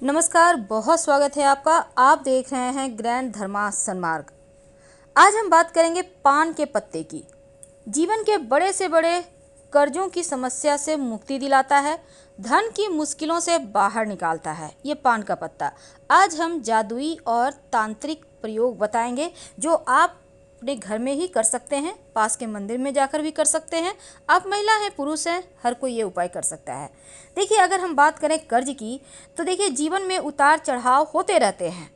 नमस्कार, बहुत स्वागत है आपका। आप देख रहे हैं ग्रैंड धर्मा सन्मार्ग। आज हम बात करेंगे पान के पत्ते की। जीवन के बड़े से बड़े कर्जों की समस्या से मुक्ति दिलाता है, धन की मुश्किलों से बाहर निकालता है ये पान का पत्ता। आज हम जादुई और तांत्रिक प्रयोग बताएंगे जो आप अपने घर में ही कर सकते हैं, पास के मंदिर में जाकर भी कर सकते हैं। आप महिला हैं, पुरुष हैं, हर कोई ये उपाय कर सकता है। देखिए, अगर हम बात करें कर्ज की, तो देखिए जीवन में उतार चढ़ाव होते रहते हैं।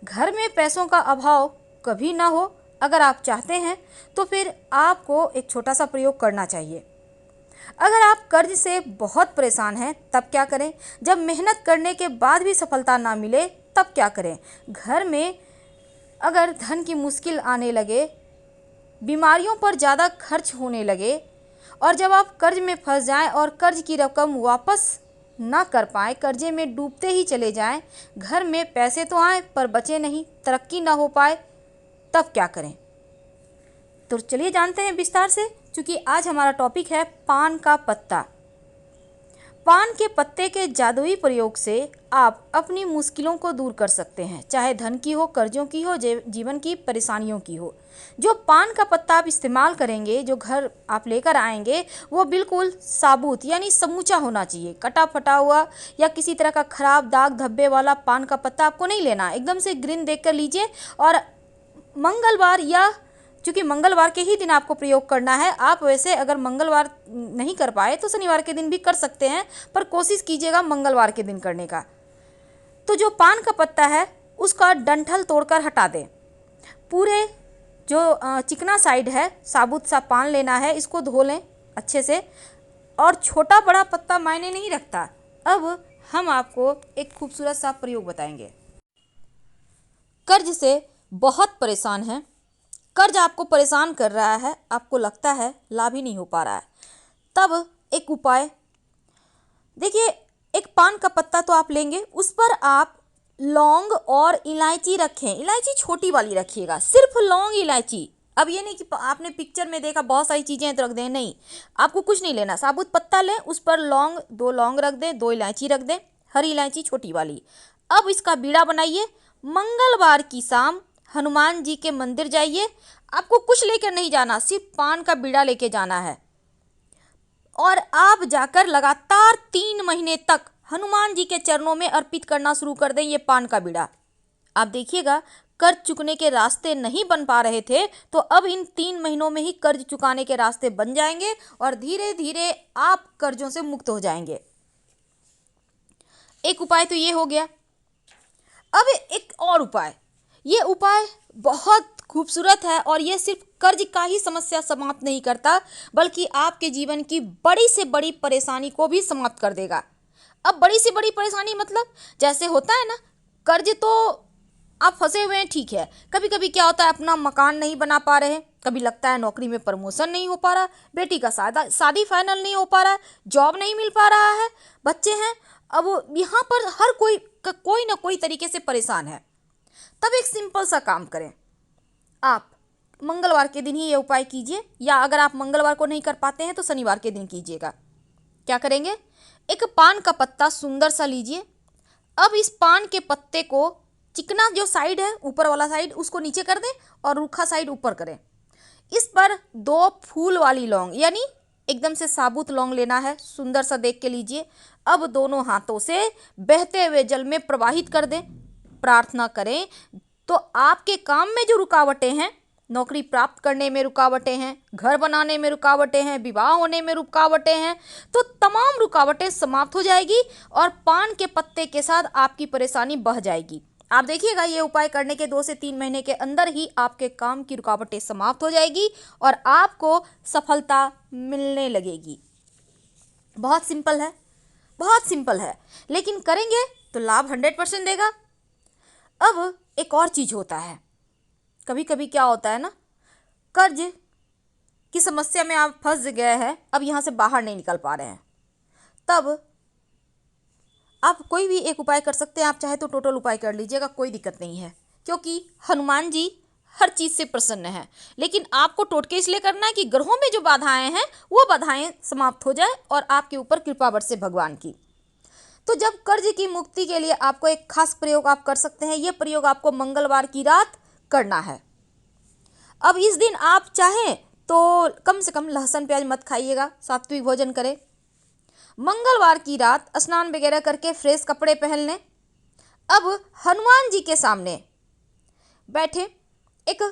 घर में पैसों का अभाव कभी ना हो, अगर आप चाहते हैं तो फिर आपको एक छोटा सा प्रयोग करना चाहिए। अगर आप कर्ज से बहुत परेशान हैं तब क्या करें? जब मेहनत करने के बाद भी सफलता ना मिले तब क्या करें? घर में अगर धन की मुश्किल आने लगे, बीमारियों पर ज़्यादा खर्च होने लगे और जब आप कर्ज में फंस जाएं और कर्ज की रकम वापस ना कर पाएँ, कर्जे में डूबते ही चले जाएं, घर में पैसे तो आए पर बचे नहीं, तरक्की ना हो पाए, तब क्या करें? तो चलिए जानते हैं विस्तार से, क्योंकि आज हमारा टॉपिक है पान का पत्ता। पान के पत्ते के जादुई प्रयोग से आप अपनी मुश्किलों को दूर कर सकते हैं, चाहे धन की हो, कर्जों की हो, जीवन की परेशानियों की हो। जो पान का पत्ता आप इस्तेमाल करेंगे, जो घर आप लेकर आएंगे, वो बिल्कुल साबुत यानी समूचा होना चाहिए। कटा फटा हुआ या किसी तरह का खराब दाग धब्बे वाला पान का पत्ता आपको नहीं लेना। एकदम से ग्रीन देख कर लीजिए। और मंगलवार या चूँकि मंगलवार के ही दिन आपको प्रयोग करना है, आप वैसे अगर मंगलवार नहीं कर पाए तो शनिवार के दिन भी कर सकते हैं, पर कोशिश कीजिएगा मंगलवार के दिन करने का। तो जो पान का पत्ता है उसका डंठल तोड़कर हटा दें। पूरे जो चिकना साइड है, साबुत सा पान लेना है, इसको धो लें अच्छे से। और छोटा बड़ा पत्ता मायने नहीं रखता। अब हम आपको एक खूबसूरत सा प्रयोग बताएंगे। कर्ज से बहुत परेशान हैं, कर्ज आपको परेशान कर रहा है, आपको लगता है लाभ ही नहीं हो पा रहा है, तब एक उपाय देखिए। एक पान का पत्ता तो आप लेंगे, उस पर आप लौंग और इलायची रखें। इलायची छोटी वाली रखिएगा, सिर्फ लौंग इलायची। अब ये नहीं कि आपने पिक्चर में देखा बहुत सारी चीज़ें तो रख दें, नहीं, आपको कुछ नहीं लेना। साबुत पत्ता लें, उस पर लौंग, 2 लौंग रख दें, 2 इलायची रख दें, हरी इलायची छोटी वाली। अब इसका बीड़ा बनाइए। मंगलवार की शाम हनुमान जी के मंदिर जाइए। आपको कुछ लेकर नहीं जाना, सिर्फ पान का बीड़ा लेके जाना है। और आप जाकर लगातार 3 महीने तक हनुमान जी के चरणों में अर्पित करना शुरू कर दें ये पान का बीड़ा। आप देखिएगा, कर्ज चुकाने के रास्ते नहीं बन पा रहे थे तो अब इन 3 महीनों में ही कर्ज चुकाने के रास्ते बन जाएंगे और धीरे धीरे आप कर्जों से मुक्त हो जाएंगे। एक उपाय तो ये हो गया। अब एक और उपाय, ये उपाय बहुत खूबसूरत है और ये सिर्फ कर्ज का ही समस्या समाप्त नहीं करता, बल्कि आपके जीवन की बड़ी से बड़ी परेशानी को भी समाप्त कर देगा। अब बड़ी से बड़ी परेशानी मतलब जैसे होता है ना, कर्ज तो आप फंसे हुए हैं, ठीक है। कभी कभी क्या होता है, अपना मकान नहीं बना पा रहे हैं, कभी लगता है नौकरी में प्रमोशन नहीं हो पा रहा, बेटी का शादी फाइनल नहीं हो पा रहा है, जॉब नहीं मिल पा रहा है, बच्चे हैं। अब यहाँ पर हर कोई ना कोई तरीके से परेशान है। तब एक सिंपल सा काम करें, आप मंगलवार के दिन ही ये उपाय कीजिए, या अगर आप मंगलवार को नहीं कर पाते हैं तो शनिवार के दिन कीजिएगा। क्या करेंगे? एक पान का पत्ता सुंदर सा लीजिए। अब इस पान के पत्ते को चिकना जो साइड है, ऊपर वाला साइड, उसको नीचे कर दें और रूखा साइड ऊपर करें। इस पर 2 फूल वाली लौंग यानी एकदम से साबुत लौंग लेना है, सुंदर सा देख के लीजिए। अब दोनों हाथों से बहते हुए जल में प्रवाहित कर दें। प्रार्थना करें तो आपके काम में जो रुकावटें हैं, नौकरी प्राप्त करने में रुकावटें हैं, घर बनाने में रुकावटें हैं, विवाह होने में रुकावटें हैं, तो तमाम रुकावटें समाप्त हो जाएगी और पान के पत्ते के साथ आपकी परेशानी बह जाएगी। आप देखिएगा, ये उपाय करने के 2 से 3 महीने के अंदर ही आपके काम की रुकावटें समाप्त हो जाएगी और आपको सफलता मिलने लगेगी। बहुत सिंपल है, बहुत सिंपल है, लेकिन करेंगे तो लाभ 100% देगा। अब एक और चीज़ होता है, कभी कभी क्या होता है ना, कर्ज की समस्या में आप फंस गए हैं, अब यहाँ से बाहर नहीं निकल पा रहे हैं, तब आप कोई भी एक उपाय कर सकते हैं। आप चाहे तो टोटल उपाय कर लीजिएगा, कोई दिक्कत नहीं है, क्योंकि हनुमान जी हर चीज़ से प्रसन्न है। लेकिन आपको टोटके इसलिए करना है कि ग्रहों में जो बाधाएं हैं वो बाधाएं समाप्त हो जाए और आपके ऊपर कृपा बरसे भगवान की। तो जब कर्ज की मुक्ति के लिए आपको एक खास प्रयोग आप कर सकते हैं। ये प्रयोग आपको मंगलवार की रात करना है। अब इस दिन आप चाहें तो कम से कम लहसुन प्याज मत खाइएगा, सात्विक भोजन करें। मंगलवार की रात स्नान वगैरह करके फ्रेश कपड़े पहन लें। अब हनुमान जी के सामने बैठे एक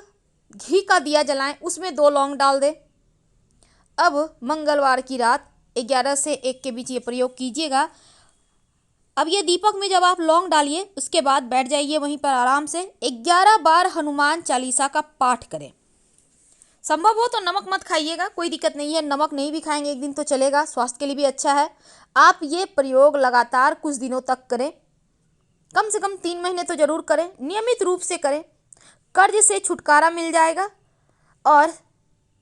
घी का दिया जलाएं, उसमें 2 लौंग डाल दें। अब मंगलवार की रात 11 से 1 के बीच ये प्रयोग कीजिएगा। अब ये दीपक में जब आप लौंग डालिए, उसके बाद बैठ जाइए वहीं पर आराम से 11 बार हनुमान चालीसा का पाठ करें। संभव हो तो नमक मत खाइएगा, कोई दिक्कत नहीं है, नमक नहीं भी खाएंगे एक दिन तो चलेगा, स्वास्थ्य के लिए भी अच्छा है। आप ये प्रयोग लगातार कुछ दिनों तक करें, कम से कम 3 महीने तो जरूर करें, नियमित रूप से करें। कर्ज से छुटकारा मिल जाएगा। और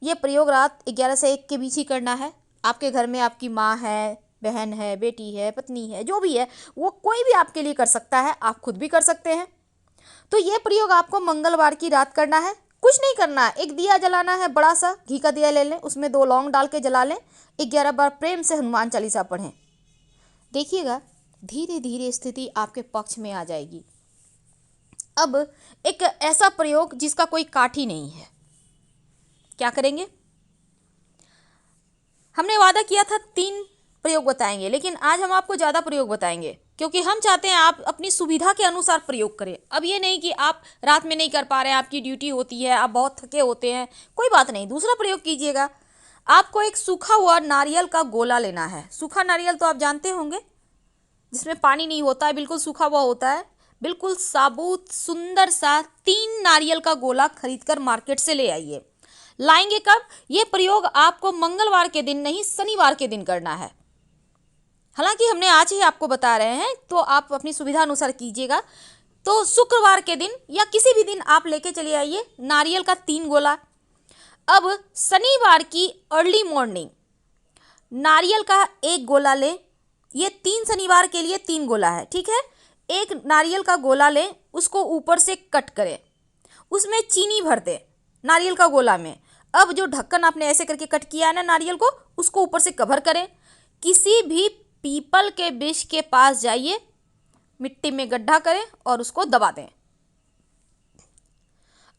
ये प्रयोग रात 11 से 1 के बीच ही करना है। आपके घर में आपकी माँ है, बहन है, बेटी है, पत्नी है, जो भी है वो कोई भी आपके लिए कर सकता है, आप खुद भी कर सकते हैं। तो ये प्रयोग आपको मंगलवार की रात करना है। कुछ नहीं करना है, एक दिया जलाना है, बड़ा सा घी का दिया ले लें, उसमें 2 लौंग डाल के जला लें, 11 बार प्रेम से हनुमान चालीसा पढ़ें। देखिएगा धीरे धीरे स्थिति आपके पक्ष में आ जाएगी। अब एक ऐसा प्रयोग जिसका कोई काठी नहीं है, क्या करेंगे? हमने वादा किया था 3 प्रयोग बताएंगे, लेकिन आज हम आपको ज़्यादा प्रयोग बताएंगे, क्योंकि हम चाहते हैं आप अपनी सुविधा के अनुसार प्रयोग करें। अब ये नहीं कि आप रात में नहीं कर पा रहे हैं, आपकी ड्यूटी होती है, आप बहुत थके होते हैं, कोई बात नहीं, दूसरा प्रयोग कीजिएगा। आपको एक सूखा हुआ नारियल का गोला लेना है। सूखा नारियल तो आप जानते होंगे, जिसमें पानी नहीं होता है, बिल्कुल सूखा हुआ होता है। बिल्कुल साबुत सुंदर सा 3 नारियल का गोला खरीदकर मार्केट से ले आइए। लाएंगे कब? ये प्रयोग आपको मंगलवार के दिन नहीं, शनिवार के दिन करना है। हालांकि हमने आज ही आपको बता रहे हैं, तो आप अपनी सुविधा अनुसार कीजिएगा। तो शुक्रवार के दिन या किसी भी दिन आप लेके चले आइए नारियल का 3 गोला। अब शनिवार की अर्ली मॉर्निंग नारियल का 1 गोला लें। ये 3 शनिवार के लिए 3 गोला है, ठीक है। एक नारियल का गोला लें, उसको ऊपर से कट करें, उसमें चीनी भर दें नारियल का गोला में। अब जो ढक्कन आपने ऐसे करके कट किया है ना नारियल को, उसको ऊपर से कवर करें। किसी भी पीपल के वृक्ष के पास जाइए, मिट्टी में गड्ढा करें और उसको दबा दें।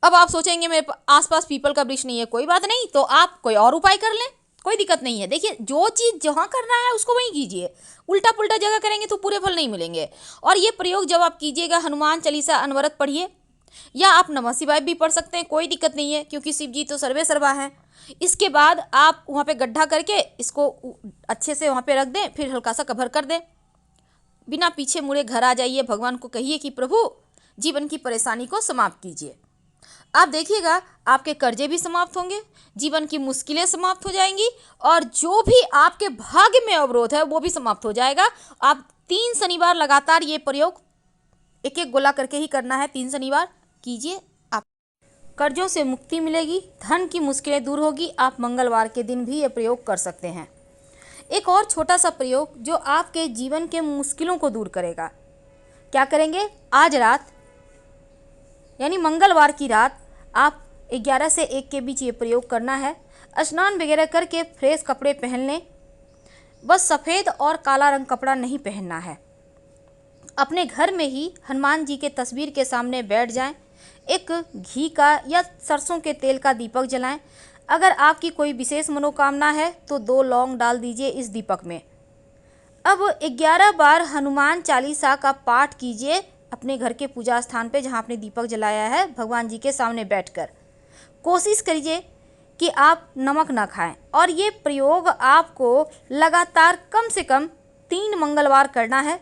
अब आप सोचेंगे मेरे आसपास पीपल का वृक्ष नहीं है, कोई बात नहीं, तो आप कोई और उपाय कर लें, कोई दिक्कत नहीं है। देखिए जो चीज़ जहाँ करना है उसको वहीं कीजिए, उल्टा पुल्टा जगह करेंगे तो पूरे फल नहीं मिलेंगे। और ये प्रयोग जब आप कीजिएगा, हनुमान चालीसा अनवरत पढ़िए, या आप नमः शिवाय भी पढ़ सकते हैं, कोई दिक्कत नहीं है, क्योंकि शिव जी तो सर्वे सर्वा हैं। इसके बाद आप वहाँ पे गड्ढा करके इसको अच्छे से वहाँ पे रख दें, फिर हल्का सा कवर कर दें। बिना पीछे मुड़े घर आ जाइए, भगवान को कहिए कि प्रभु जीवन की परेशानी को समाप्त कीजिए। आप देखिएगा आपके कर्जे भी समाप्त होंगे, जीवन की मुश्किलें समाप्त हो जाएंगी, और जो भी आपके भाग्य में अवरोध है वो भी समाप्त हो जाएगा। आप 3 शनिवार लगातार ये प्रयोग 1-1 गोला करके ही करना है, 3 शनिवार कीजिए, आप कर्जों से मुक्ति मिलेगी, धन की मुश्किलें दूर होगी। आप मंगलवार के दिन भी ये प्रयोग कर सकते हैं। एक और छोटा सा प्रयोग जो आपके जीवन के मुश्किलों को दूर करेगा। क्या करेंगे? आज रात यानी मंगलवार की रात आप 11 से 1 के बीच ये प्रयोग करना है। स्नान वगैरह करके फ्रेश कपड़े पहन लें, बस सफ़ेद और काला रंग कपड़ा नहीं पहनना है। अपने घर में ही हनुमान जी के तस्वीर के सामने बैठ जाएं, एक घी का या सरसों के तेल का दीपक जलाएं। अगर आपकी कोई विशेष मनोकामना है तो 2 लौंग डाल दीजिए इस दीपक में। अब 11 बार हनुमान चालीसा का पाठ कीजिए अपने घर के पूजा स्थान पे, जहाँ आपने दीपक जलाया है, भगवान जी के सामने बैठकर। कोशिश करिए कि आप नमक ना खाएं, और ये प्रयोग आपको लगातार कम से कम 3 मंगलवार करना है।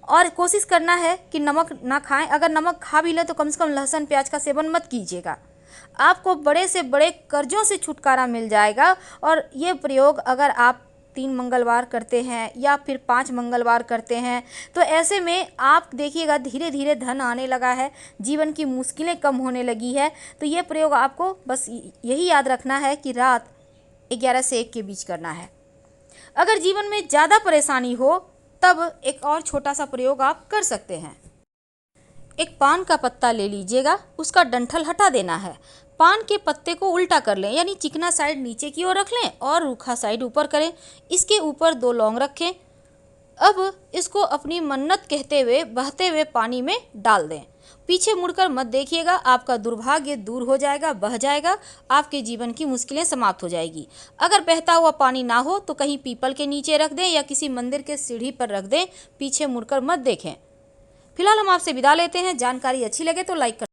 और कोशिश करना है कि नमक ना खाएं। अगर नमक खा भी लें तो कम से कम लहसुन प्याज का सेवन मत कीजिएगा। आपको बड़े से बड़े कर्जों से छुटकारा मिल जाएगा। और ये प्रयोग अगर आप 3 मंगलवार करते हैं या फिर 5 मंगलवार करते हैं, तो ऐसे में आप देखिएगा धीरे धीरे धन आने लगा है, जीवन की मुश्किलें कम होने लगी है। तो ये प्रयोग आपको बस यही याद रखना है कि रात 11 से 1 के बीच करना है। अगर जीवन में ज़्यादा परेशानी हो तब एक और छोटा सा प्रयोग आप कर सकते हैं। एक पान का पत्ता ले लीजिएगा, उसका डंठल हटा देना है। पान के पत्ते को उल्टा कर लें, यानी चिकना साइड नीचे की ओर रख लें और रूखा साइड ऊपर करें। इसके ऊपर 2 लौंग रखें, अब इसको अपनी मन्नत कहते हुए बहते हुए पानी में डाल दें। पीछे मुड़कर मत देखिएगा, आपका दुर्भाग्य दूर हो जाएगा, बह जाएगा, आपके जीवन की मुश्किलें समाप्त हो जाएगी। अगर बहता हुआ पानी ना हो तो कहीं पीपल के नीचे रख दें या किसी मंदिर के सीढ़ी पर रख दें, पीछे मुड़कर मत देखें। फिलहाल हम आपसे विदा लेते हैं। जानकारी अच्छी लगे तो लाइक कर